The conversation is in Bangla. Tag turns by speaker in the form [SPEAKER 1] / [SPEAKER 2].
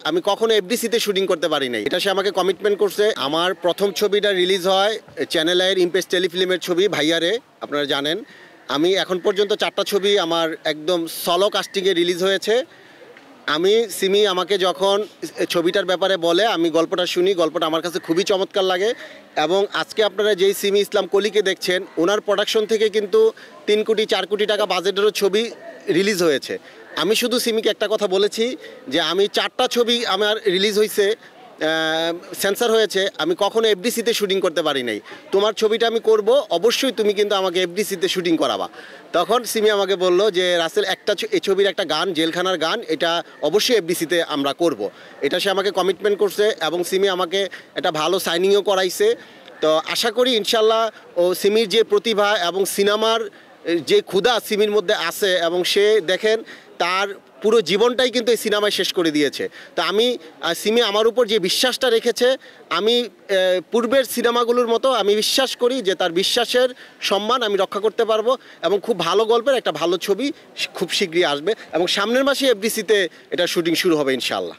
[SPEAKER 1] আমি কখনো এফডিসিতে শুটিং করতে পারি নাই। এটা সে আমাকে কমিটমেন্ট করছে। আমার প্রথম ছবিটা রিলিজ হয় চ্যানেল আইয়ের ইমপ্রেস টেলিফিল্মের ছবি ভাইয়ারে, আপনারা জানেন। আমি এখন পর্যন্ত 4টা ছবি আমার একদম সলো কাস্টিংয়ে রিলিজ হয়েছে। সিমি আমাকে যখন ছবিটার ব্যাপারে বলে, আমি গল্পটা শুনি, গল্পটা আমার কাছে খুবই চমৎকার লাগে। এবং আজকে আপনারা যেই সিমি ইসলাম কলিকে দেখছেন, ওনার প্রোডাকশন থেকে কিন্তু 3 কোটি 4 কোটি টাকা বাজেটেরও ছবি রিলিজ হয়েছে। আমি শুধু সিমিকে একটা কথা বলেছি যে আমি 4টা ছবি আমার রিলিজ হয়েছে, সেন্সার হয়েছে, আমি কখনো এফডিসিতে শুটিং করতে পারি নাই। তোমার ছবিটা আমি করব, অবশ্যই তুমি কিন্তু আমাকে এফডিসিতে শুটিং করাবা। তখন সিমি আমাকে বললো যে রাসেল, এই ছবির একটা গান, জেলখানার গান, এটা অবশ্যই এফডিসিতে আমরা করব। এটা সে আমাকে কমিটমেন্ট করছে এবং সিমি আমাকে একটা ভালো সাইনিংও করাইছে। তো আশা করি ইনশাল্লাহ সিমির যে প্রতিভা এবং সিনেমার যে ক্ষুধা সিমির মধ্যে আছে, এবং সে দেখেন তার পুরো জীবনটাই কিন্তু এই সিনেমায় শেষ করে দিয়েছে। তো সিমি আমার উপর যে বিশ্বাসটা রেখেছে, আমি পূর্বের সিনেমাগুলোর মতো আমি বিশ্বাস করি যে তার বিশ্বাসের সম্মান আমি রক্ষা করতে পারবো, এবং খুব ভালো গল্পের একটা ভালো ছবি খুব শীঘ্রই আসবে, এবং সামনের মাসে এফডিসিতে এটা শুটিং শুরু হবে ইনশাআল্লাহ।